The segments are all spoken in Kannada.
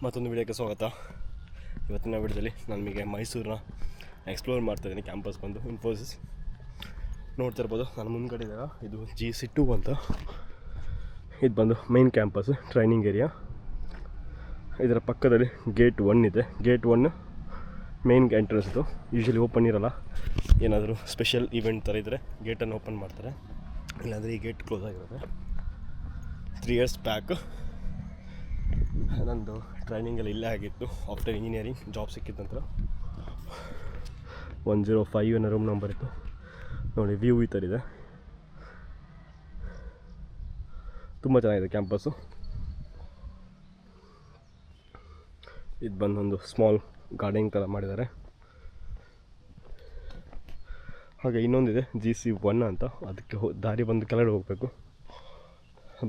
ಮತ್ತೊಂದು ವಿಡಿಯೋಕ್ಕೆ ಸ್ವಾಗತ. ಇವತ್ತಿನ ವಿಡಿಯೋದಲ್ಲಿ ನಾನು ನಿಮಗೆ ಮೈಸೂರನ್ನ ಎಕ್ಸ್ಪ್ಲೋರ್ ಮಾಡ್ತಾಯಿದ್ದೀನಿ. ಕ್ಯಾಂಪಸ್ ಬಂದು ಇನ್ಫೋಸಿಸ್ ನೋಡ್ತಾ ಇರ್ಬೋದು. ನಾನು ಮುಂದ್ಗಡೆ ಇದ್ದಾಗ ಇದು GC2 ಅಂತ. ಇದು ಬಂದು ಮೈನ್ ಕ್ಯಾಂಪಸ್ ಟ್ರೈನಿಂಗ್ ಏರಿಯಾ. ಇದರ ಪಕ್ಕದಲ್ಲಿ ಗೇಟ್ 1 ಇದೆ. Gate 1 main entrance. ಇದು ಯೂಶ್ವಲಿ ಓಪನ್ ಇರೋಲ್ಲ. ಏನಾದರೂ ಸ್ಪೆಷಲ್ ಇವೆಂಟ್ ಥರ ಇದ್ದರೆ ಗೇಟನ್ನು ಓಪನ್ ಮಾಡ್ತಾರೆ, ಇಲ್ಲಾಂದರೆ ಈ ಗೇಟ್ ಕ್ಲೋಸ್ ಆಗಿರುತ್ತೆ. 3 years ಬ್ಯಾಕ್ ನಂದು ಟ್ರೈನಿಂಗಲ್ಲಿ ಇಲ್ಲೇ ಆಗಿತ್ತು. ಆಫ್ಟರ್ ಇಂಜಿನಿಯರಿಂಗ್ ಜಾಬ್ ಸಿಕ್ಕಿದ ನಂತರ 105 ಅನ್ನೋ ರೂಮ್ ನಂಬರ್ ಇತ್ತು. ನೋಡಿ, ವ್ಯೂ ಈ ಥರ ಇದೆ. ತುಂಬ ಚೆನ್ನಾಗಿದೆ ಕ್ಯಾಂಪಸ್ಸು. ಇದು ಬಂದೊಂದು ಸ್ಮಾಲ್ ಗಾರ್ಡನ್ ಥರ ಮಾಡಿದ್ದಾರೆ. ಹಾಗೆ ಇನ್ನೊಂದಿದೆ GC1 ಅಂತ. ಅದಕ್ಕೆ ದಾರಿ ಬಂದು ಕೆಳಗಡೆ ಹೋಗಬೇಕು.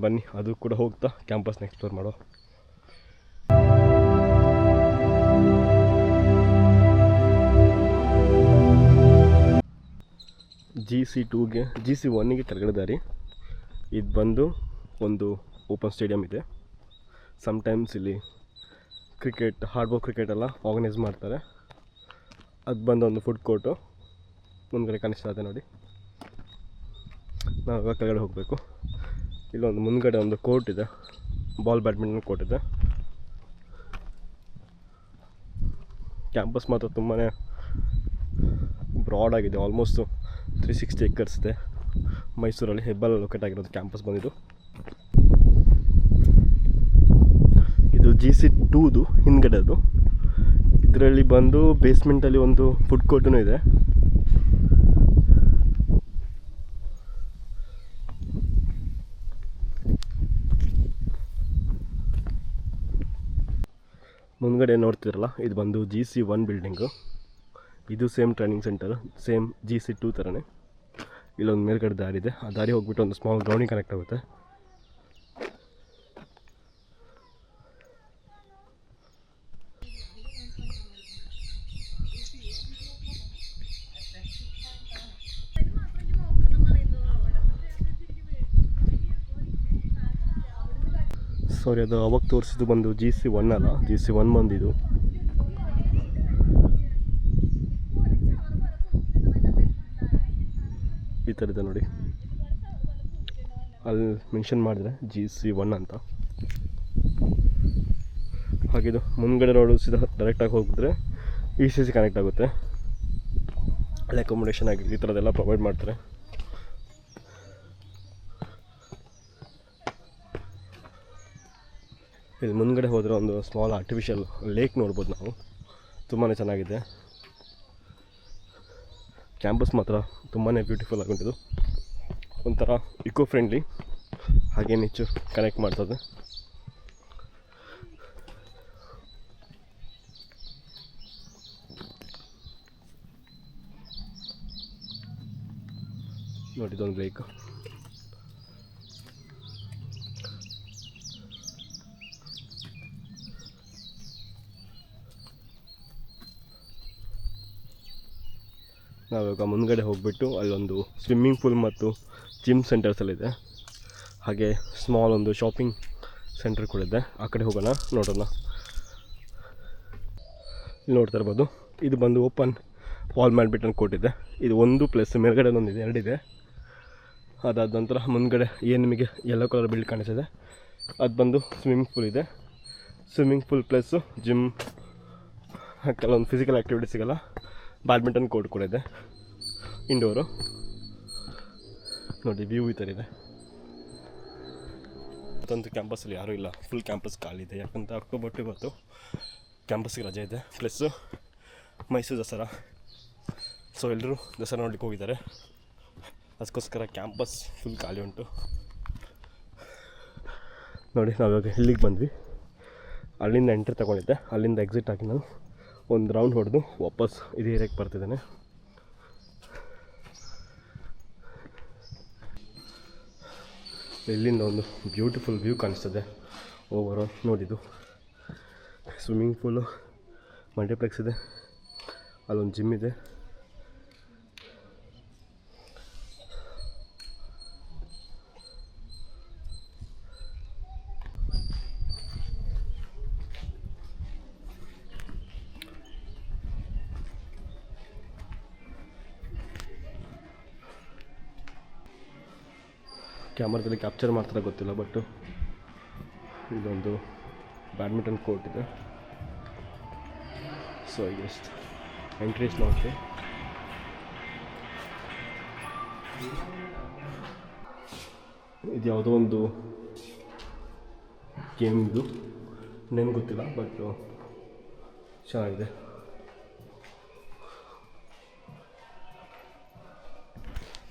ಬನ್ನಿ, ಅದು ಕೂಡ ಹೋಗ್ತಾ ಕ್ಯಾಂಪಸ್ನ ಎಕ್ಸ್ಪ್ಲೋರ್ ಮಾಡೋ. GC1ಗೆ ಕೆಳಗಡೆ ದಾರಿ. ಇದು ಬಂದು ಒಂದು ಓಪನ್ ಸ್ಟೇಡಿಯಂ ಇದೆ. ಸಮ್ಟೈಮ್ಸ್ ಇಲ್ಲಿ ಹಾರ್ಡ್ಬೋರ್ ಕ್ರಿಕೆಟ್ ಎಲ್ಲ ಆರ್ಗನೈಸ್ ಮಾಡ್ತಾರೆ. ಅದು ಬಂದು ಒಂದು ಫುಡ್ ಕೋರ್ಟು ಮುಂದ್ಗಡೆ ಕಾಣಿಸ್ತಾ ಇದೆ ನೋಡಿ. ನಾವು ಕೆಳಗಡೆ ಹೋಗಬೇಕು. ಇಲ್ಲೊಂದು ಮುಂದ್ಗಡೆ ಒಂದು ಕೋರ್ಟ್ ಇದೆ, ಬ್ಯಾಡ್ಮಿಂಟನ್ ಕೋರ್ಟ್ ಇದೆ. ಕ್ಯಾಂಪಸ್ ಮಾತ್ರ ತುಂಬಾ ಬ್ರಾಡ್ ಆಗಿದೆ. ಆಲ್ಮೋಸ್ಟ್ 360 acres ಇದೆ. ಮೈಸೂರಲ್ಲಿ ಹೆಬ್ಬಾಳ ಲೊಕೇಟ್ ಆಗಿರೋದು ಕ್ಯಾಂಪಸ್ ಬಂದಿದ್ದು. ಇದು GC2ದು ಹಿಂದ್ಗಡೆ. ಅದು ಇದರಲ್ಲಿ ಬಂದು ಬೇಸ್ಮೆಂಟಲ್ಲಿ ಒಂದು ಫುಡ್ ಕೋರ್ಟೂ ಇದೆ. ಮುಂದ್ಗಡೆ ನೋಡ್ತಿರಲ್ಲ, ಇದು ಬಂದು GC1 ಬಿಲ್ಡಿಂಗು. ಇದು same training centre, same GC2 ಥರನೇ. ಇಲ್ಲೊಂದು ಮೇಲ್ಗಡೆ ದಾರಿ ಇದೆ. ಆ ದಾರಿ ಹೋಗ್ಬಿಟ್ಟು ಒಂದು ಸ್ಮಾಲ್ ಗ್ರೌಂಡಿಗೆ ಕನೆಕ್ಟ್ ಆಗುತ್ತೆ. ಸಾರಿ, ಅದು ಅವಾಗ ತೋರಿಸಿದ್ದು ಬಂದು GC1 ಅಲ್ಲ, GC1 ಬಂದಿದ್ದು. ಈ ಥರ ಇದೆ ನೋಡಿ. ಅಲ್ಲಿ ಮೆನ್ಷನ್ ಮಾಡಿದರೆ GC1 ಅಂತ. ಹಾಗಿದು ಮುಂದ್ಗಡೆ ರೋಡು ಸೀದಾ ಡೈರೆಕ್ಟಾಗಿ ಹೋಗಿದ್ರೆ ECC ಕನೆಕ್ಟ್ ಆಗುತ್ತೆ. ಅಲ್ಲಿ ಅಕೊಮೊಡೇಷನ್ ಆಗಿ ಈ ಥರದ್ದೆಲ್ಲ ಪ್ರೊವೈಡ್ ಮಾಡ್ತಾರೆ. ಇಲ್ಲಿ ಮುಂದ್ಗಡೆ ಹೋದರೆ ಒಂದು ಸ್ಮಾಲ್ ಆರ್ಟಿಫಿಷಿಯಲ್ ಲೇಕ್ ನೋಡ್ಬೋದು ನಾವು. ತುಂಬಾ ಚೆನ್ನಾಗಿದೆ. ಕ್ಯಾಂಪಸ್ ಮಾತ್ರ ತುಂಬಾ ಬ್ಯೂಟಿಫುಲ್ ಆಗಿದ್ದು. ಒಂಥರ ಇಕೋ ಫ್ರೆಂಡ್ಲಿ, ಹಾಗೆ ನೇಚರ್ ಕನೆಕ್ಟ್ ಮಾಡ್ತದೆ. ನೋಡಿ, ಇದೊಂದು ಲೇಕ್. ನಾವಿವಾಗ ಮುಂದ್ಗಡೆ ಹೋಗಿಬಿಟ್ಟು ಅಲ್ಲೊಂದು ಸ್ವಿಮ್ಮಿಂಗ್ ಪೂಲ್ ಮತ್ತು ಜಿಮ್ ಸೆಂಟರ್ಸ್ ಎಲ್ಲ ಇದೆ. ಹಾಗೆ ಸ್ಮಾಲ್ ಒಂದು ಶಾಪಿಂಗ್ ಸೆಂಟರ್ ಕೂಡ ಇದೆ. ಆ ಕಡೆ ಹೋಗೋಣ, ನೋಡೋಣ. ಇಲ್ಲಿ ನೋಡ್ತಾ ಇರ್ಬೋದು, ಇದು ಬಂದು ಓಪನ್ ಬ್ಯಾಡ್ಮಿಂಟನ್ ಕೋರ್ಟ್ ಇದೆ. ಇದು ಒಂದು ಪ್ಲಸ್ ಮೇಲ್ಗಡೆ ಒಂದಿದೆ, 2 ಇದೆ. ಅದಾದ ನಂತರ ಮುಂದ್ಗಡೆ ಏನು ನಿಮಗೆ ಯೆಲ್ಲೋ ಕಲರ್ ಬಿಲ್ಡ್ ಕಾಣಿಸಿದೆ, ಅದು ಬಂದು ಸ್ವಿಮ್ಮಿಂಗ್ ಪೂಲ್ ಇದೆ. ಸ್ವಿಮ್ಮಿಂಗ್ ಪೂಲ್ ಪ್ಲಸ್ಸು ಜಿಮ್, ಕೆಲವೊಂದು ಫಿಸಿಕಲ್ ಆ್ಯಕ್ಟಿವಿಟೀಸಿಗೆಲ್ಲ ಬ್ಯಾಡ್ಮಿಂಟನ್ ಕೋರ್ಟ್ ಕೂಡ ಇದೆ, ಇಂಡೋರು. ನೋಡಿ, ವ್ಯೂ ಈ ಥರ ಇದೆ. ಮತ್ತೊಂದು ಕ್ಯಾಂಪಸ್ಸಲ್ಲಿ ಯಾರೂ ಇಲ್ಲ, ಫುಲ್ ಕ್ಯಾಂಪಸ್ ಖಾಲಿ ಇದೆ. ಯಾಕಂತ ಅಕ್ಟೋಬರ್ 2 ಇವತ್ತು ಕ್ಯಾಂಪಸ್ಗೆ ರಜೆ ಇದೆ, ಪ್ಲಸ್ಸು ಮೈಸೂರು ದಸರಾ. ಸೊ ಎಲ್ಲರೂ ದಸರಾ ನೋಡ್ಲಿಕ್ಕೆ ಹೋಗಿದ್ದಾರೆ. ಅದಕ್ಕೋಸ್ಕರ ಕ್ಯಾಂಪಸ್ ಫುಲ್ ಖಾಲಿ ಉಂಟು. ನೋಡಿ, ನಾವಿವಾಗ ಇಲ್ಲಿಗೆ ಬಂದ್ವಿ. ಅಲ್ಲಿಂದ ಎಂಟ್ರಿ ತೊಗೊಂಡಿದ್ದೆ, ಅಲ್ಲಿಂದ ಎಕ್ಸಿಟ್ ಆಗಿ ನಾನು ಒಂದು ರೌಂಡ್ ಹೊಡೆದು ವಾಪಸ್ ಇದೇ ಏರಿಯಾಗೆ ಬರ್ತಿದ್ದೇನೆ. ಇಲ್ಲಿಂದ ಒಂದು ಬ್ಯೂಟಿಫುಲ್ ವ್ಯೂ ಕಾಣಿಸ್ತದೆ ಓವರ್ ಆಲ್. ನೋಡಿದ್ದು ಸ್ವಿಮ್ಮಿಂಗ್ ಪೂಲು, ಮಲ್ಟಿಪ್ಲೆಕ್ಸ್ ಇದೆ, ಅಲ್ಲೊಂದು ಜಿಮ್ ಇದೆ. ಕ್ಯಾಮ್ರಾದಲ್ಲಿ ಕ್ಯಾಪ್ಚರ್ ಮಾಡ್ತಾರೆ ಗೊತ್ತಿಲ್ಲ, ಬಟ್ ಇದೊಂದು ಬ್ಯಾಡ್ಮಿಂಟನ್ ಕೋರ್ಟ್ ಇದೆ. ಸೊ ಜಸ್ಟ್ ಎಂಟ್ರೀಸ್ ನೋಡ್ತೀವಿ. ಇದು ಯಾವುದೋ ಒಂದು ಗೇಮಿಂದು ನೇಮ್ ಗೊತ್ತಿಲ್ಲ, ಬಟ್ ಚೆನ್ನಾಗಿದೆ.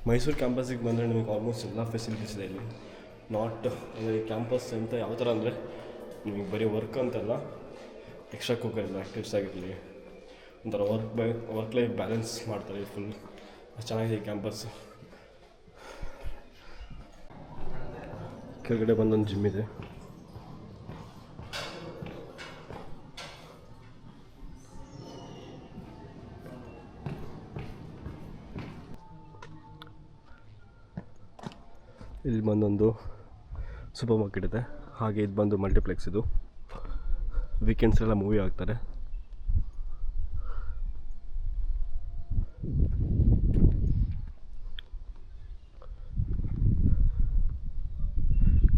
ಮೈಸೂರು ಕ್ಯಾಂಪಸ್ಸಿಗೆ ಬಂದರೆ ನಿಮಗೆ ಆಲ್ಮೋಸ್ಟ್ ಎಲ್ಲ ಫೆಸಿಲಿಟೀಸ್ ಇದೆ ಇಲ್ಲಿ. ನಾಟ್ ಅಂದರೆ ಕ್ಯಾಂಪಸ್ ಅಂತ ಯಾವ ಥರ ಅಂದರೆ ನಿಮಗೆ ಬರೀ ವರ್ಕ್ ಅಂತಲ್ಲ, ಎಕ್ಸ್ಟ್ರಾ ಕೋಕರಿಲ್ಲ ಆ್ಯಕ್ಟಿವ್ಸ್ ಆಗಿರಲಿ, ಒಂಥರ ವರ್ಕ್ ಲೈಫ್ ಬ್ಯಾಲೆನ್ಸ್ ಮಾಡ್ತಾರೆ. ಫುಲ್ ಚೆನ್ನಾಗಿದೆ ಈ ಕ್ಯಾಂಪಸ್. ಕೆಳಗಡೆ ಬಂದೊಂದು ಜಿಮ್ ಇದೆ. ಇಲ್ಲಿ ಬಂದೊಂದು ಸೂಪರ್ ಮಾರ್ಕೆಟ್ ಇದೆ. ಹಾಗೆ ಇದು ಬಂದು ಮಲ್ಟಿಪ್ಲೆಕ್ಸ್. ಇದು ವೀಕೆಂಡ್ಸ್ ಎಲ್ಲ ಮೂವಿ ಆಗ್ತಾರೆ.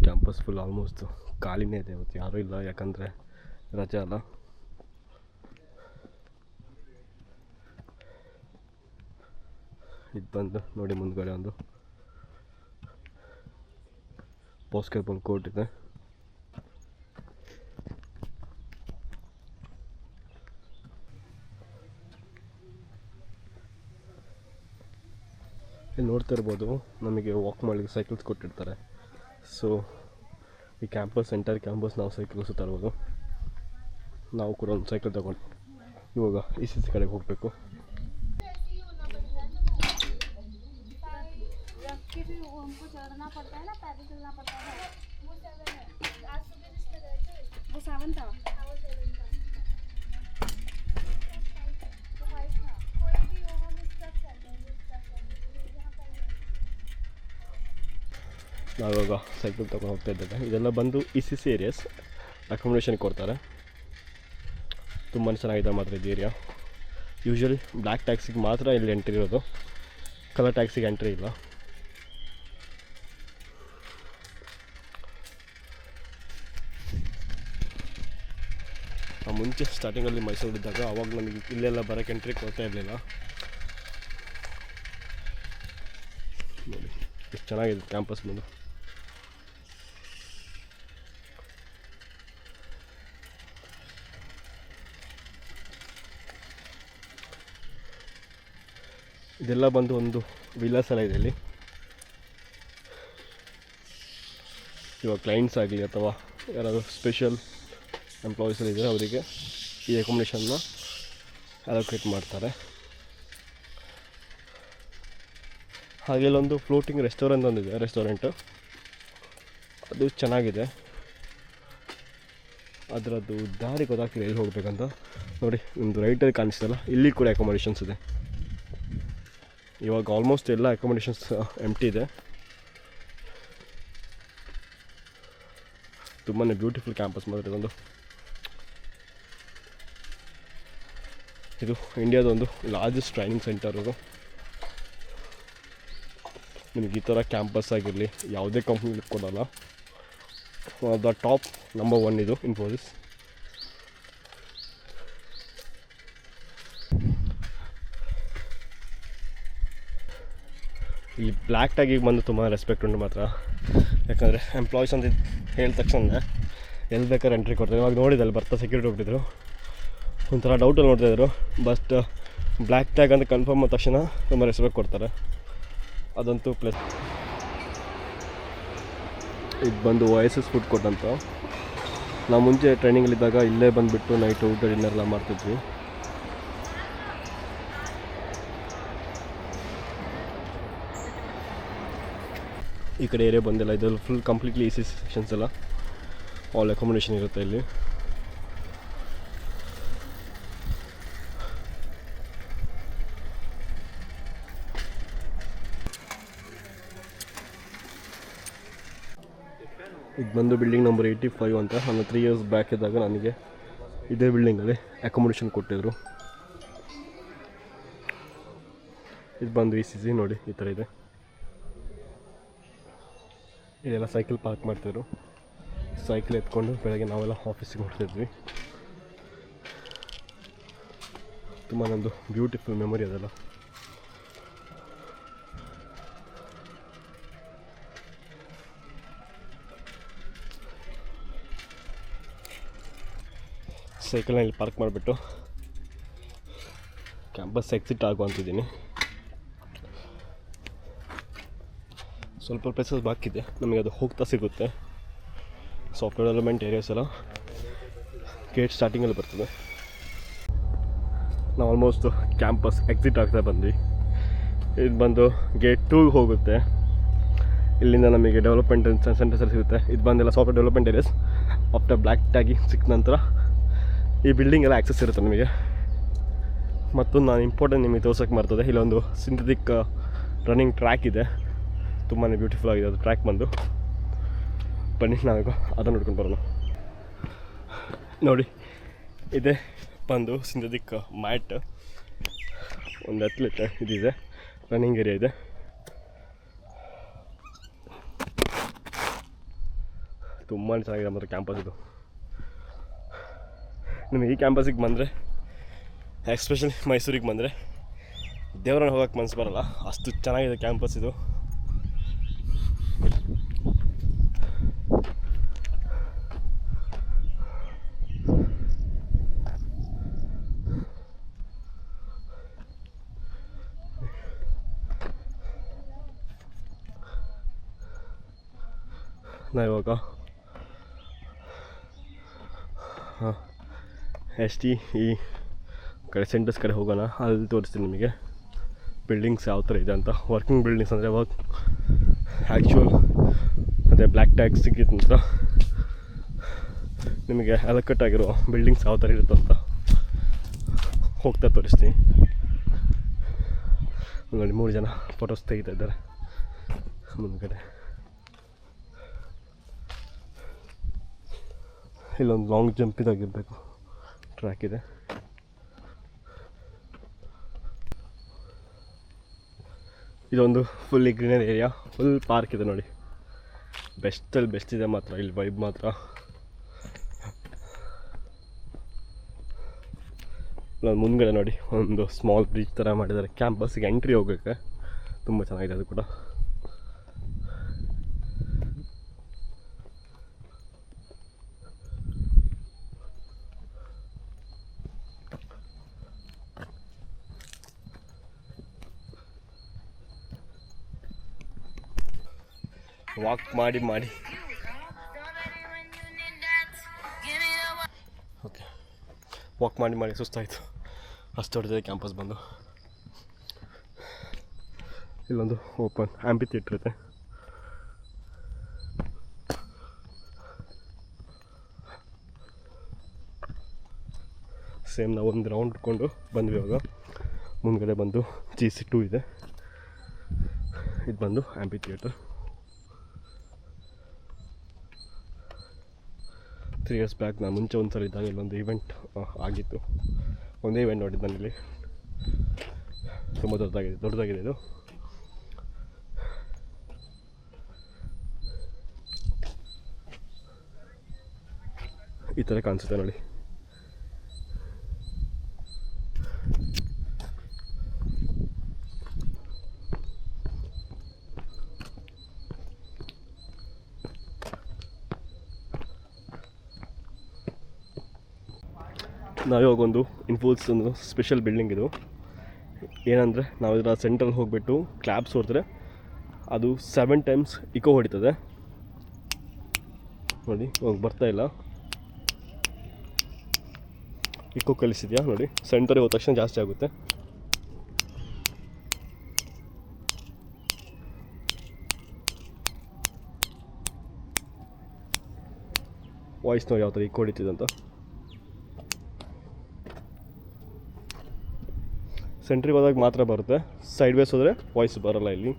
ಕ್ಯಾಂಪಸ್ ಫುಲ್ ಆಲ್ಮೋಸ್ಟ್ ಖಾಲಿನೇ ಇದೆ. ಇವತ್ತು ಯಾರೂ ಇಲ್ಲ, ಯಾಕಂದರೆ ರಜೆ ಅಲ್ಲ. ಇದು ಬಂದು ನೋಡಿ ಮುಂದ್ಗಡೆ ಒಂದು ಬಾಸ್ಕೆಟ್ಬಾಲ್ ಕೋರ್ಟ್ ಇದೆ. ಇಲ್ಲಿ ನೋಡ್ತಾ ಇರ್ಬೋದು, ನಮಗೆ ವಾಕ್ ಮಾಡಲಿಕ್ಕೆ ಸೈಕಲ್ಸ್ ಕೊಟ್ಟಿರ್ತಾರೆ. ಸೊ ಈ ಕ್ಯಾಂಪಸ್ ಎಂಟರ್ ಕ್ಯಾಂಪಸ್ ನಾವು ಸೈಕಲ್ ಸುತ್ತಾಡ್ಬೋದು. ನಾವು ಕೂಡ ಒಂದು ಸೈಕಲ್ ತಗೊಂಡು ಇವಾಗ ECC ಕಡೆಗೆ ಹೋಗಬೇಕು. ನಾವಿವಾಗ ಸೈಕಲ್ ತೊಗೊಂಡು ಹೋಗ್ತಾ ಇದ್ದೇವೆ. ಇದೆಲ್ಲ ಬಂದು ECC ಏರಿಯಾಸ್, ಅಕೊಮಡೇಷನ್ ಕೊಡ್ತಾರೆ. ತುಂಬಾ ಚೆನ್ನಾಗಿದೆ ಮಾತ್ರ ಇದು ಏರಿಯಾ. ಯೂಶ್ವಲಿ ಬ್ಲ್ಯಾಕ್ ಟ್ಯಾಕ್ಸಿಗೆ ಮಾತ್ರ ಇಲ್ಲಿ ಎಂಟ್ರಿ ಇರೋದು, ಕಲರ್ ಟ್ಯಾಕ್ಸಿಗೆ ಎಂಟ್ರಿ ಇಲ್ಲ. ಮುಂಚೆ ಸ್ಟಾರ್ಟಿಂಗಲ್ಲಿ ಮೈಸೂರಿದ್ದಾಗ ಅವಾಗ ನಮಗೆ ಇಲ್ಲೆಲ್ಲ ಬರೋಕ್ಕೆ ಎಂಟ್ರಿ ಕೊಡ್ತಾ ಇರಲಿಲ್ಲ. ನೋಡಿ ಎಷ್ಟು ಚೆನ್ನಾಗಿದೆ ಕ್ಯಾಂಪಸ್ ಮುಂದೆ. ಇದೆಲ್ಲ ಬಂದು ಒಂದು ವಿಲಾಸ್ ಎಲ್ಲ ಇದೆ ಇಲ್ಲಿ. ಇವಾಗ ಕ್ಲೈಂಟ್ಸ್ ಆಗಲಿ ಅಥವಾ ಯಾರಾದರೂ ಸ್ಪೆಷಲ್ ಎಂಪ್ಲಾಯೀಸ್ ಎಲ್ಲ ಇದ್ದರೆ ಅವರಿಗೆ ಈ ಅಕೊಮಡೇಷನ್ನ ಅಲೋಕೇಟ್ ಮಾಡ್ತಾರೆ. ಹಾಗೆ ಇಲ್ಲೊಂದು ಫ್ಲೋಟಿಂಗ್ ರೆಸ್ಟೋರೆಂಟ್ ಒಂದಿದೆ, ರೆಸ್ಟೋರೆಂಟು ಅದು ಚೆನ್ನಾಗಿದೆ. ಅದರದ್ದು ದಾರಿ ಗೊತ್ತಾಗ್ತಿದೆ ಎಲ್ಲಿ ಹೋಗಬೇಕಂತ. ನೋಡಿ ನಿಮ್ಮದು ರೈಟಲ್ಲಿ ಕಾಣಿಸ್ತಲ್ಲ, ಇಲ್ಲಿ ಕೂಡ ಅಕೊಮಡೇಷನ್ಸ್ ಇದೆ. ಇವಾಗ ಆಲ್ಮೋಸ್ಟ್ ಎಲ್ಲ ಅಕೊಮಡೇಷನ್ಸ್ ಎಂಪ್ಟಿ ಇದೆ. ತುಂಬಾ ಬ್ಯೂಟಿಫುಲ್ ಕ್ಯಾಂಪಸ್ ಮಾತ್ರ ಇದೊಂದು. ಇದು ಇಂಡಿಯಾದೊಂದು ಲಾರ್ಜೆಸ್ಟ್ ಟ್ರೈನಿಂಗ್ ಸೆಂಟರ್. ಇದು ನಿಮಗೆ ಈ ಥರ ಕ್ಯಾಂಪಸ್ ಆಗಿರಲಿ ಯಾವುದೇ ಕಂಪ್ನಿ ಕೊಡೋಲ್ಲ. ದ ಟಾಪ್ ನಂಬರ್ 1 ಇದು ಇನ್ಫೋಸಿಸ್. ಈ ಬ್ಲ್ಯಾಕ್ ಟ್ಯಾಗಿಗೆ ಬಂದು ತುಂಬ ರೆಸ್ಪೆಕ್ಟ್ ಉಂಟು ಮಾತ್ರ. ಯಾಕಂದರೆ ಎಂಪ್ಲಾಯೀಸ್ ಅಂತ ಹೇಳಿದ ತಕ್ಷಣ ಎಲ್ಲಿ ಬೇಕಾದ್ರೆ ಎಂಟ್ರಿ ಕೊಡ್ತಾರೆ. ಇವಾಗ ನೋಡಿದಲ್ಲಿ ಬರ್ತಾ ಸೆಕ್ಯೂರಿಟಿ ಹೋಗ್ತಿದ್ರು, ಒಂಥರ ಡೌಟಲ್ಲಿ ನೋಡ್ತಾಯಿದ್ರು. ಬಟ್ ಬ್ಲ್ಯಾಕ್ ಟ್ಯಾಗ್ ಅಂತ ಕನ್ಫರ್ಮ್ ಆದ ತಕ್ಷಣ ತುಂಬ ರೆಸ್ಪೆಕ್ಟ್ ಕೊಡ್ತಾರೆ, ಅದಂತೂ ಪ್ಲಸ್. ಇದು ಬಂದು OSS ಫುಡ್ ಕೋರ್ಟ್ ಅಂತ. ನಾವು ಮುಂಚೆ ಟ್ರೈನಿಂಗಲ್ಲಿದ್ದಾಗ ಇಲ್ಲೇ ಬಂದುಬಿಟ್ಟು ನೈಟು ಊಟ ಡಿನ್ನರ್ ಎಲ್ಲ ಮಾಡ್ತಿದ್ವಿ. ಈ ಕಡೆ ಏರಿಯಾ ಬಂದಿಲ್ಲ, ಇದರಲ್ಲಿ ಫುಲ್ ಕಂಪ್ಲೀಟ್ಲಿ ECC ಸೆಕ್ಷನ್ಸ್ ಎಲ್ಲ ಆಲ್ ಅಕೊಮಡೇಷನ್ ಇರುತ್ತೆ ಇಲ್ಲಿ. ಇದು ಬಂದು ಬಿಲ್ಡಿಂಗ್ ನಂಬರ್ 85 ಅಂತ. ನಾನು 3 years ಬ್ಯಾಕ್ ಇದ್ದಾಗ ನನಗೆ ಇದೇ ಬಿಲ್ಡಿಂಗಲ್ಲಿ ಅಕೊಮಡೇಷನ್ ಕೊಟ್ಟಿದ್ದರು. ಇದು ಬಂದು ECC ನೋಡಿ ಈ ಥರ ಇದೆ. ಇದೆಲ್ಲ ಸೈಕಲ್ ಪಾರ್ಕ್ ಮಾಡ್ತಿದ್ರು. ಸೈಕಲ್ ಎತ್ಕೊಂಡು ಬೆಳಗ್ಗೆ ನಾವೆಲ್ಲ ಆಫೀಸಿಗೆ ಹೊರಟಿದ್ವಿ. ತುಂಬ ನಂದು ಬ್ಯೂಟಿಫುಲ್ ಮೆಮೊರಿ ಅದೆಲ್ಲ. ಸೈಕಲ್ನ ಇಲ್ಲಿ ಪಾರ್ಕ್ ಮಾಡಿಬಿಟ್ಟು ಕ್ಯಾಂಪಸ್ ಎಕ್ಸಿಟ್ ಆಗುವಂತಿದ್ದೀನಿ. ಸ್ವಲ್ಪ ಪ್ಲೇಸಸ್ ಬಾಕಿ ಇದೆ, ನಮಗೆ ಅದು ಹೋಗ್ತಾ ಸಿಗುತ್ತೆ. ಸಾಫ್ಟ್ವೇರ್ ಡೆವಲಪ್ಮೆಂಟ್ ಏರಿಯಾಸ್ ಎಲ್ಲ ಗೇಟ್ ಸ್ಟಾರ್ಟಿಂಗಲ್ಲಿ ಬರ್ತದೆ. ನಾವು ಆಲ್ಮೋಸ್ಟ್ ಕ್ಯಾಂಪಸ್ ಎಕ್ಸಿಟ್ ಆಗ್ತಾ ಬಂದ್ವಿ. ಇದು ಬಂದು ಗೇಟ್ 2 ಹೋಗುತ್ತೆ. ಇಲ್ಲಿಂದ ನಮಗೆ ಡೆವಲಪ್ಮೆಂಟ್ ಸೆಂಟರ್ಸ್ ಸಿಗುತ್ತೆ. ಇದು ಬಂದೆಲ್ಲ software development areas. After black tagging ಸಿಕ್ಕ ನಂತರ ಈ ಬಿಲ್ಡಿಂಗ್ ಎಲ್ಲ ಆ್ಯಕ್ಸಸ್ ಇರುತ್ತೆ ನಮಗೆ. ಮತ್ತು ನಾನು ಇಂಪಾರ್ಟೆಂಟ್ ನಿಮಗೆ ತೋರ್ಸೋಕ್ಕೆ ಮಾಡ್ತದೆ, ಇಲ್ಲೊಂದು ಸಿಂಥೆಟಿಕ್ ರನ್ನಿಂಗ್ ಟ್ರ್ಯಾಕ್ ಇದೆ. ತುಂಬಾ ಬ್ಯೂಟಿಫುಲ್ ಆಗಿದೆ ಅದು ಟ್ರ್ಯಾಕ್ ಬಂದು. ಬನ್ನಿ ನಾವೀಗ ಅದನ್ನು ನೋಡ್ಕೊಂಡು ಬರೋಣ. ನೋಡಿ, ಇದೆ ಬಂದು ಸಿಂಥೆಟಿಕ್ ಮ್ಯಾಟ್, ಒಂದು ಅಥ್ಲೆಟ್ ಇದಿದೆ, ರನ್ನಿಂಗ್ ಏರಿಯಾ ಇದೆ. ತುಂಬಾ ಚೆನ್ನಾಗಿದೆ ಮತ್ತು ಕ್ಯಾಂಪಸ್ ಇದು. ನಿಮಗೆ ಈ ಕ್ಯಾಂಪಸ್ಸಿಗೆ ಬಂದರೆ, ಎಸ್ಪೆಷಲಿ ಮೈಸೂರಿಗೆ ಬಂದರೆ ದೇವರನ್ನ ಹೋಗೋಕ್ಕೆ ಮನಸ್ಸು ಬರೋಲ್ಲ, ಅಷ್ಟು ಚೆನ್ನಾಗಿದೆ ಕ್ಯಾಂಪಸ್ ಇದು. ನಾವಿವಾಗ ಈ ಕಡೆ ಸೆಂಟರ್ಸ್ ಕಡೆ ಹೋಗೋಣ. ಅಲ್ಲಿ ತೋರಿಸ್ತೀನಿ ನಿಮಗೆ ಬಿಲ್ಡಿಂಗ್ಸ್ ಯಾವ ಥರ ಇದೆ ಅಂತ. ವರ್ಕಿಂಗ್ ಬಿಲ್ಡಿಂಗ್ಸ್ ಅಂದರೆ ವರ್ಕ್ ಆ್ಯಕ್ಚುಯಲ್ ಮತ್ತು ಬ್ಲ್ಯಾಕ್ ಟ್ಯಾಗ್ ಸಿಕ್ಕಿದ ನಂತರ ನಿಮಗೆ ಅಲಕಟ್ ಆಗಿರೋ ಬಿಲ್ಡಿಂಗ್ಸ್ ಯಾವ ಥರ ಇರುತ್ತೆ ಅಂತ ಹೋಗ್ತಾ ತೋರಿಸ್ತೀನಿ. ನೋಡಿ, 3 ಜನ ಫೋಟೋಸ್ ತೆಗಿತಾ ಇದ್ದಾರೆ ಮುಂದ್ಗಡೆ. ಇಲ್ಲೊಂದು ಲಾಂಗ್ ಜಂಪಿದಾಗಿರಬೇಕು ಟ್ರ್ಯಾಕ್ ಇದೆ. ಇದೊಂದು fully greenery area, full park ಇದೆ ನೋಡಿ. ಬೆಸ್ಟಲ್ಲಿ ಬೆಸ್ಟ್ ಇದೆ ಮಾತ್ರ ಇಲ್ಲಿ ವೈಬ್ ಮಾತ್ರ. ಮುಂದ್ಗಡೆ ನೋಡಿ ಒಂದು ಸ್ಮಾಲ್ ಬ್ರಿಡ್ಜ್ ಥರ ಮಾಡಿದ್ದಾರೆ ಕ್ಯಾಂಪಸ್ಸಿಗೆ ಎಂಟ್ರಿ ಹೋಗೋಕ್ಕೆ. ತುಂಬ ಚೆನ್ನಾಗಿದೆ ಅದು ಕೂಡ. ವಾಕ್ ಮಾಡಿ ಓಕೆ, ವಾಕ್ ಮಾಡಿ ಸುಸ್ತಾಯಿತು. ಅಷ್ಟು ಹೊಡೆದಿದೆ ಕ್ಯಾಂಪಸ್ ಬಂದು. ಇಲ್ಲೊಂದು ಓಪನ್ ಆಂಪಿ ಥಿಯೇಟ್ರ್ ಇದೆ. ಸೇಮ್ ನಾವು ಒಂದು ರೌಂಡ್ ಇಟ್ಕೊಂಡು ಬಂದ್ವಿ. ಇವಾಗ ಮುಂದ್ಗಡೆ ಬಂದು GC2 ಇದೆ. ಇದು ಬಂದು ಆಂಪಿ ಥಿಯೇಟರ್. 3 years ಬ್ಯಾಕ್ ನಾನು ಮುಂಚೆ ಒಂದು ಸಲ ಇದ್ದಾಗ ಇಲ್ಲೊಂದು ಇವೆಂಟ್ ಆಗಿತ್ತು. ಒಂದೇ ಇವೆಂಟ್ ನೋಡಿದ್ದು ನಾನಿಲ್ಲಿ. ತುಂಬ ದೊಡ್ಡದಾಗಿದೆ ಇದು. ಈ ಥರ ಕಾಣಿಸುತ್ತೆ ನೋಡಿ. ನಾವಿವಾಗ ಒಂದು ಇನ್ಫೋಸಿಸ್ ಒಂದು ಸ್ಪೆಷಲ್ ಬಿಲ್ಡಿಂಗ್ ಇದು. ಏನಂದರೆ ನಾವು ಇದರ ಸೆಂಟ್ರಲ್ಲಿ ಹೋಗಿಬಿಟ್ಟು ಕ್ಲಾಪ್ಸ್ ಹೊಡೆದ್ರೆ ಅದು 7 times ಇಕೋ ಹೊಡಿತದೆ ನೋಡಿ. ಹೋಗಿ ಬರ್ತಾ ಇಲ್ಲ, ಇಕೋ ಕಲಿಸಿದ್ಯಾ ನೋಡಿ. ಸೆಂಟರಿಗೆ ಹೋದ ತಕ್ಷಣ ಜಾಸ್ತಿ ಆಗುತ್ತೆ. ವಾಯ್ಸ್ ನೋಡಿ ಯಾವ ಥರ ಇಕೋ ಹೊಡಿತಿದೆ ಅಂತ. ಸೆಂಟ್ರಿಗೆ ಹೋದಾಗ ಮಾತ್ರ ಬರುತ್ತೆ, ಸೈಡ್ ವೇಸ್ ಹೋದರೆ ವಾಯ್ಸ್ ಬರೋಲ್ಲ ಇಲ್ಲಿ.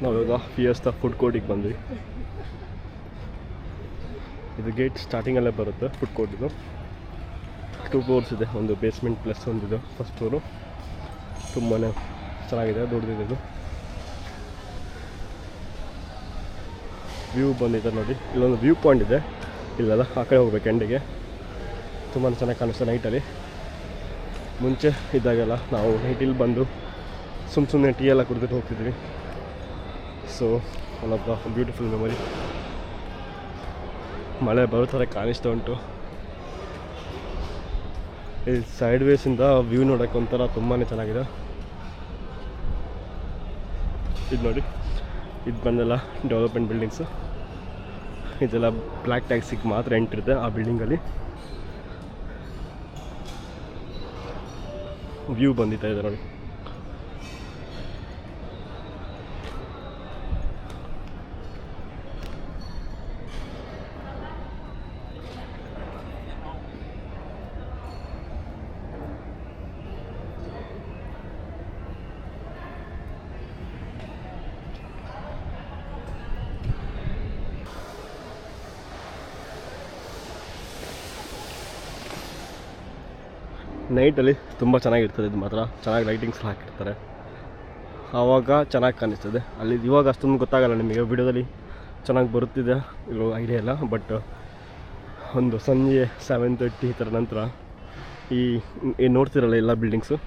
ನಾವಿವಾಗ ಫಿಯೆಸ್ಟಾ ಫುಡ್ ಕೋರ್ಟಿಗೆ ಬಂದ್ವಿ. ಇದು ಗೇಟ್ ಸ್ಟಾರ್ಟಿಂಗಲ್ಲೇ ಬರುತ್ತೆ ಫುಡ್ ಕೋರ್ಟ್. ಇದು 2 floors ಇದೆ, ಒಂದು ಬೇಸ್ಮೆಂಟ್ ಪ್ಲಸ್ ಒಂದಿದೆ ಫಸ್ಟ್ ಫ್ಲೋರು. ತುಂಬಾ ಚೆನ್ನಾಗಿದೆ, ದೊಡ್ಡದಿದೆ. ಇದು ವ್ಯೂ ಬಂದಿದೆ ನೋಡಿ, ಇಲ್ಲೊಂದು ವ್ಯೂ ಪಾಯಿಂಟ್ ಇದೆ, ಇಲ್ಲೆಲ್ಲ ಆ ಕಡೆ ಹೋಗ್ಬೇಕು ಎಂಡಿಗೆ. ತುಂಬಾ ಚೆನ್ನಾಗಿ ಕಾಣಿಸ್ತದೆ ನೈಟಲ್ಲಿ. ಮುಂಚೆ ಇದ್ದಾಗೆಲ್ಲ ನಾವು ನೈಟಲ್ಲಿ ಬಂದು ಸುಮ್ಮನೆ ಟೀ ಎಲ್ಲ ಕುಡಿದ್ಬಿಟ್ಟು ಹೋಗ್ತಿದ್ವಿ. So one of the beautiful memory. ಮಳೆ ಬರೋ ಥರ ಕಾಣಿಸ್ತಾ ಉಂಟು. ಈ ಸೈಡ್ ವೇಸಿಂದ ವ್ಯೂ ನೋಡೋಕ್ಕೆ ಒಂಥರ ತುಂಬಾ ಚೆನ್ನಾಗಿದೆ. ಇದು ನೋಡಿ, ಇದು ಬಂದೆಲ್ಲ ಡೆವಲಪ್ಮೆಂಟ್ ಬಿಲ್ಡಿಂಗ್ಸು. ಇದೆಲ್ಲ ಬ್ಲ್ಯಾಕ್ ಟ್ಯಾಕ್ಸಿಗೆ ಮಾತ್ರ ಎಂಟ್ರಿ ಇದೆ ಆ ಬಿಲ್ಡಿಂಗಲ್ಲಿ. ವ್ಯೂ ಬಂದಿತ್ತಾ ಇದೆ ನೋಡಿ. ನೈಟಲ್ಲಿ ತುಂಬ ಚೆನ್ನಾಗಿರ್ತದೆ. ಇದು ಮಾತ್ರ ಚೆನ್ನಾಗಿ ಲೈಟಿಂಗ್ಸ್ ಹಾಕಿರ್ತಾರೆ, ಆವಾಗ ಚೆನ್ನಾಗಿ ಕಾಣಿಸ್ತದೆ. ಅಲ್ಲಿ ಇವಾಗ ಅಷ್ಟೊಂದು ಗೊತ್ತಾಗಲ್ಲ ನಿಮಗೆ, ವಿಡಿಯೋದಲ್ಲಿ ಚೆನ್ನಾಗಿ ಬರುತ್ತಿದೆ ಇರೋ ಐಡಿಯಾ ಇಲ್ಲ. ಬಟ್ ಒಂದು ಸಂಜೆ 7:30 ಈ ಥರ ನಂತರ ಈ ನೋಡ್ತಿರಲ್ಲ ಎಲ್ಲ ಬಿಲ್ಡಿಂಗ್ಸು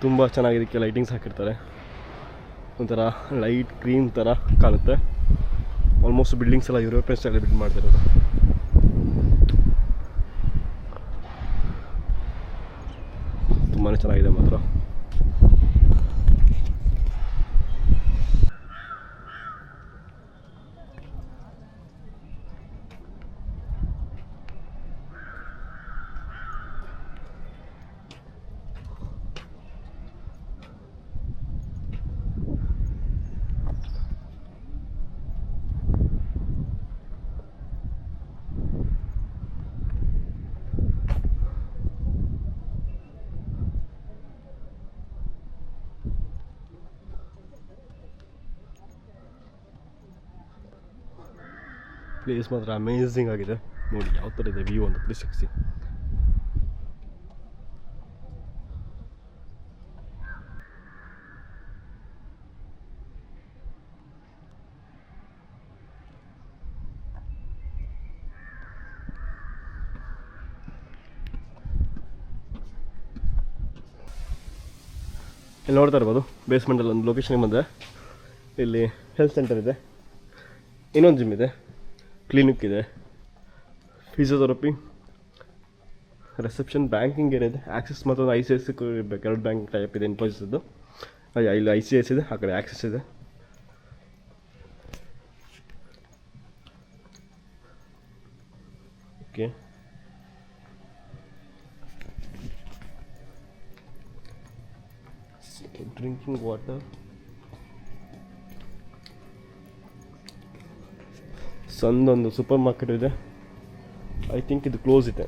ತುಂಬ ಚೆನ್ನಾಗಿ ಇದಕ್ಕೆ ಲೈಟಿಂಗ್ಸ್ ಹಾಕಿರ್ತಾರೆ. ಒಂಥರ ಲೈಟ್ ಕ್ರೀಮ್ ಥರ ಕಾಣುತ್ತೆ. ಆಲ್ಮೋಸ್ಟ್ ಬಿಲ್ಡಿಂಗ್ಸ್ ಎಲ್ಲ ಯುರೋಪಿಯನ್ ಸ್ಟೈಲ್ ಬಿಲ್ಡ್ ಮಾಡ್ತಿರೋದು. ತುಂಬಾ ಚೆನ್ನಾಗಿದೆ ಮಾತ್ರ. ಪ್ಲೇಸ್ ಮಾತ್ರ ಅಮೇಝಿಂಗ್ ಆಗಿದೆ ನೋಡಿ, ಯಾವ ಥರ ಇದೆ ವ್ಯೂ ಅಂತ 360. ಇಲ್ಲಿ ನೋಡ್ತಾ ಇರ್ಬೋದು, ಬೇಸ್ಮೆಂಟಲ್ಲಿ ಒಂದು ಲೊಕೇಶನ್ಗೆ ಬಂದೆ. ಇಲ್ಲಿ ಹೆಲ್ತ್ ಸೆಂಟರ್ ಇದೆ, ಇನ್ನೊಂದು ಜಿಮ್ ಇದೆ, ಕ್ಲಿನಿಕ್ ಇದೆ, ಫಿಸಿಯೋಥೆರಪಿ, ರಿಸೆಪ್ಷನ್, ಬ್ಯಾಂಕಿಂಗ್ ಏರಿಯಾ ಇದೆ. ಆಕ್ಸಿಸ್ ಮತ್ತು ICICI ಇರಬೇಕು, ಎರಡು ಬ್ಯಾಂಕ್ ಟೈಪ್ ಇದೆ ಇನ್ಫೋಸಿಸ್ದು. ಇಲ್ಲಿ ICICI ಇದೆ, ಆ ಕಡೆ ಆಕ್ಸಿಸ್ ಇದೆ. Okay, drinking water. ಸಣ್ಣದೊಂದು ಸೂಪರ್ ಮಾರ್ಕೆಟ್ ಇದೆ. ಐ ಥಿಂಕ್ ಇದು ಕ್ಲೋಸ್ ಇದೆ.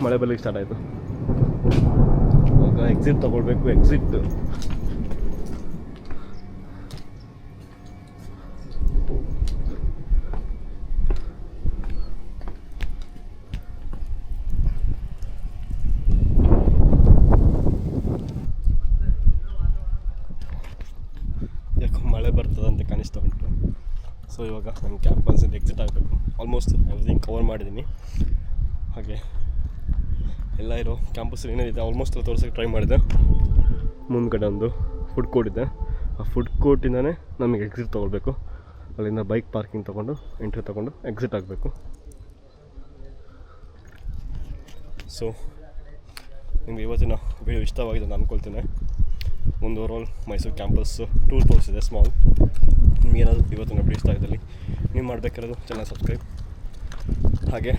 ಮಳೆ ಬರ್ಲಿಕ್ಕೆ ಸ್ಟಾರ್ಟ್ ಆಯಿತು. ಇವಾಗ ಎಕ್ಸಿಟ್ ತಗೊಳ್ಬೇಕು. ಎಕ್ಸಿಟ್ ಮಳೆ ಬರ್ತದಂತ ಕಾಣಿಸ್ತಾ ಉಂಟು. ಸೊ ಇವಾಗ ನಾನು ಕ್ಯಾಂಪಸ್ಸಿಂದ ಎಕ್ಸಿಟ್ ಆಗಬೇಕು. ಆಲ್ಮೋಸ್ಟ್ ಎವ್ರಿಥಿಂಗ್ ಕವರ್ ಮಾಡಿದ್ದೀನಿ. ಹಾಗೆ ಎಲ್ಲ ಇರೋ ಕ್ಯಾಂಪಸ್ಸಲ್ಲಿ ಏನೇನಿದೆ ಆಲ್ಮೋಸ್ಟ್ ಎಲ್ಲ ತೋರಿಸೋಕ್ಕೆ ಟ್ರೈ ಮಾಡಿದೆ. ಮುಂದ್ಗಡೆ ಒಂದು ಫುಡ್ ಕೋರ್ಟ್ ಇದೆ. ಆ ಫುಡ್ ಕೋರ್ಟಿಂದನೇ ನಮಗೆ ಎಕ್ಸಿಟ್ ತೊಗೊಳ್ಬೇಕು. ಅಲ್ಲಿಂದ ಬೈಕ್ ಪಾರ್ಕಿಂಗ್ ತೊಗೊಂಡು ಎಂಟ್ರಿ ತೊಗೊಂಡು ಎಕ್ಸಿಟ್ ಆಗಬೇಕು. ಸೊ ನಿಮಗೆ ಇವತ್ತಿನ ವಿಡಿಯೋ ಇಷ್ಟವಾಗಿದೆ ಅಂತ ಅಂದ್ಕೊಳ್ತೇನೆ. ಒಂದು ಓವರಾಲ್ ಮೈಸೂರು ಕ್ಯಾಂಪಸ್ ಟೂರ್ ತೋರಿಸಿದೆ ಸ್ಮಾಲ್. ನಿಮಗೇನಾದರೂ ಇವತ್ತಿನ ವಿಡಿಯೋ ಇಷ್ಟ ಆಗಿದ್ದಲ್ಲಿ ನೀವು ಮಾಡಬೇಕಿರೋದು ಚಾನಲ್ ಸಬ್ಸ್ಕ್ರೈಬ್. ಹಾಗೆ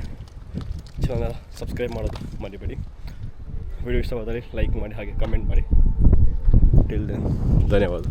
ಚಾನಲ್ ಸಬ್ಸ್ಕ್ರೈಬ್ ಮಾಡೋದು ಮರಿಬೇಡಿ. ವಿಡಿಯೋ ಇಷ್ಟವಾದಲ್ಲಿ ಲೈಕ್ ಮಾಡಿ, ಹಾಗೆ ಕಮೆಂಟ್ ಮಾಡಿ. ಟಿಲ್ ದೆನ್ ಧನ್ಯವಾದ.